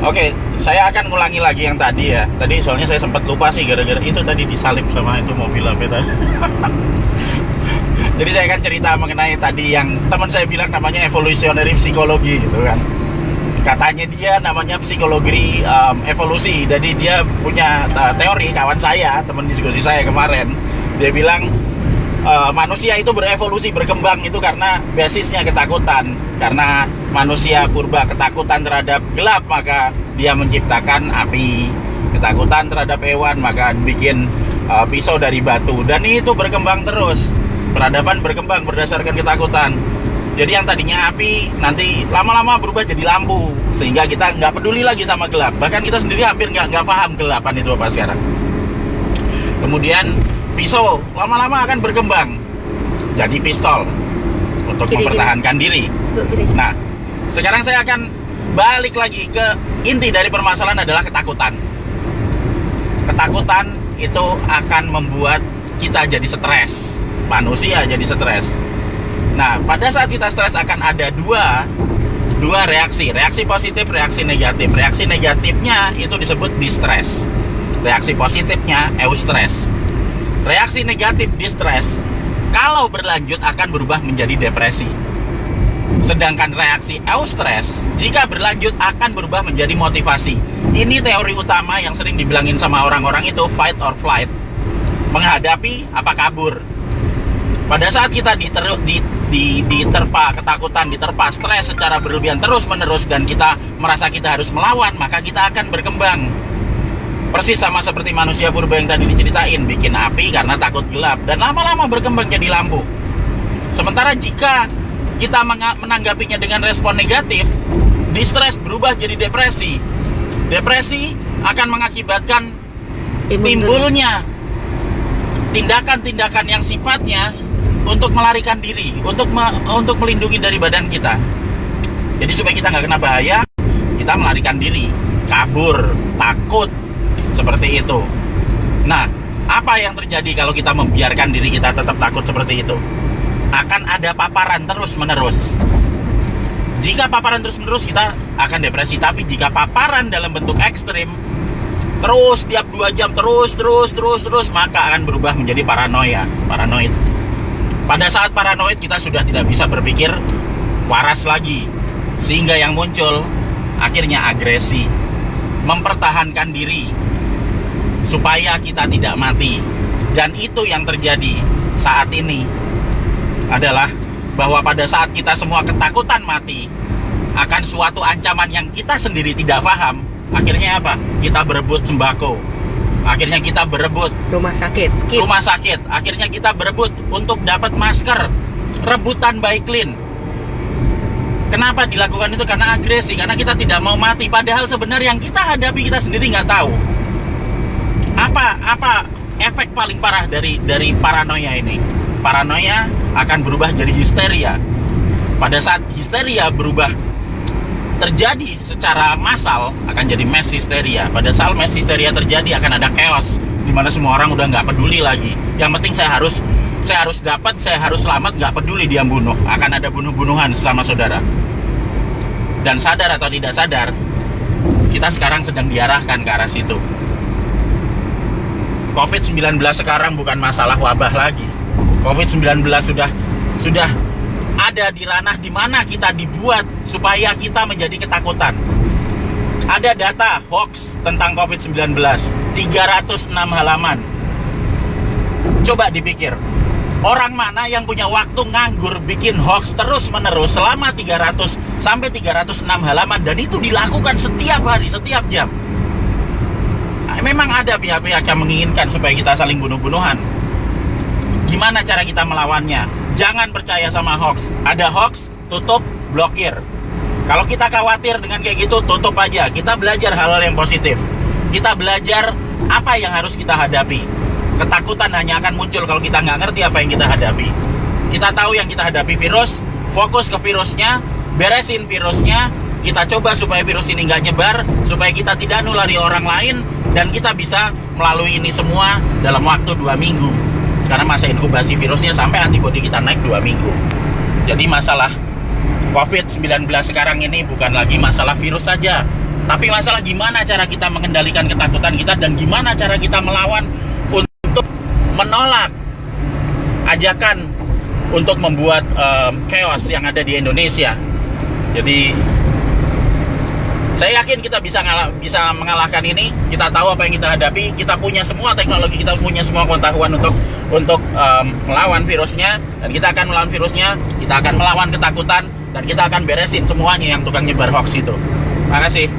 Oke, saya akan ngulangi lagi yang tadi ya. Tadi soalnya saya sempat lupa sih gara-gara itu tadi disalip sama itu mobil apa tadi. Jadi saya akan cerita mengenai tadi yang teman saya bilang namanya evolutionary psikologi gitu kan. Katanya dia namanya psikologi evolusi. Jadi dia punya teori, kawan saya, teman diskusi saya kemarin. Dia bilang manusia itu berevolusi, berkembang itu karena basisnya ketakutan. Karena manusia purba ketakutan terhadap gelap, maka dia menciptakan api. Ketakutan terhadap hewan, maka bikin pisau dari batu. Dan itu berkembang terus. Peradaban berkembang berdasarkan ketakutan. Jadi yang tadinya api nanti lama-lama berubah jadi lampu, sehingga kita nggak peduli lagi sama gelap. Bahkan kita sendiri hampir nggak paham gelapan itu apa sekarang. Kemudian pisau lama-lama akan berkembang jadi pistol untuk mempertahankan diri. Nah, sekarang saya akan balik lagi ke inti dari permasalahan adalah ketakutan. Ketakutan itu akan membuat kita jadi stres, manusia jadi stres. Nah, pada saat kita stres akan ada dua reaksi positif, reaksi negatif. Reaksi negatifnya itu disebut distress. Reaksi positifnya eustress. Reaksi negatif distress kalau berlanjut akan berubah menjadi depresi. Sedangkan reaksi eustress jika berlanjut akan berubah menjadi motivasi. Ini teori utama yang sering dibilangin sama orang-orang itu fight or flight. Menghadapi apa kabur. Pada saat kita diterpa ketakutan, diterpa stres secara berlebihan terus-menerus dan kita merasa kita harus melawan, maka kita akan berkembang. Persis sama seperti manusia purba yang tadi diceritain, bikin api karena takut gelap dan lama-lama berkembang jadi lampu. Sementara jika kita menanggapinya dengan respon negatif, distres berubah jadi depresi. Depresi akan mengakibatkan timbulnya tindakan-tindakan yang sifatnya untuk melarikan diri, untuk melindungi dari badan kita. Jadi supaya kita nggak kena bahaya, kita melarikan diri, kabur, takut, seperti itu. Nah, apa yang terjadi kalau kita membiarkan diri kita tetap takut seperti itu? Akan ada paparan terus-menerus. Jika paparan terus-menerus, kita akan depresi. Tapi jika paparan dalam bentuk ekstrim, terus tiap 2 jam, terus, maka akan berubah menjadi paranoid. Pada saat paranoid kita sudah tidak bisa berpikir waras lagi, sehingga yang muncul akhirnya agresi, mempertahankan diri supaya kita tidak mati. Dan itu yang terjadi saat ini adalah bahwa pada saat kita semua ketakutan mati akan suatu ancaman yang kita sendiri tidak paham, akhirnya apa? Kita berebut sembako. Akhirnya kita berebut rumah sakit. Akhirnya kita berebut untuk dapat masker. Rebutan by clean. Kenapa dilakukan itu? Karena agresi. Karena kita tidak mau mati. Padahal sebenarnya yang kita hadapi kita sendiri nggak tahu. Apa efek paling parah dari paranoia ini? Paranoia akan berubah jadi histeria. Pada saat histeria berubah terjadi secara massal, akan jadi mass hysteria. Pada saat mass hysteria terjadi akan ada chaos, dimana semua orang udah nggak peduli lagi. Yang penting saya harus dapat, saya harus selamat, nggak peduli dia bunuh. Akan ada bunuh-bunuhan sesama saudara. Dan sadar atau tidak sadar, kita sekarang sedang diarahkan ke arah situ. COVID-19 sekarang bukan masalah wabah lagi. COVID-19 sudah ada di ranah di mana kita dibuat supaya kita menjadi ketakutan. Ada data hoax tentang COVID-19, 306 halaman. Coba dipikir, orang mana yang punya waktu nganggur bikin hoax terus-menerus selama 300 sampai 306 halaman, dan itu dilakukan setiap hari, setiap jam. Memang ada pihak-pihak yang menginginkan supaya kita saling bunuh-bunuhan. Gimana cara kita melawannya? Jangan percaya sama hoax. Ada hoax, tutup, blokir. Kalau kita khawatir dengan kayak gitu, tutup aja. Kita belajar hal-hal yang positif. Kita belajar apa yang harus kita hadapi. Ketakutan hanya akan muncul kalau kita nggak ngerti apa yang kita hadapi. Kita tahu yang kita hadapi virus, fokus ke virusnya, beresin virusnya. Kita coba supaya virus ini nggak nyebar, supaya kita tidak nulari orang lain, dan kita bisa melalui ini semua dalam waktu 2 minggu. Karena masa inkubasi virusnya sampai antibodi kita naik 2 minggu. Jadi masalah COVID-19 sekarang ini bukan lagi masalah virus saja, Tapi masalah gimana cara kita mengendalikan ketakutan kita dan gimana cara kita melawan untuk menolak ajakan untuk membuat chaos yang ada di Indonesia. Jadi saya yakin kita bisa mengalahkan ini. Kita tahu apa yang kita hadapi. Kita punya semua teknologi, kita punya semua pengetahuan untuk melawan virusnya. Dan kita akan melawan virusnya. Kita akan melawan ketakutan dan kita akan beresin semuanya yang tukang nyebar hoax itu. Terima kasih.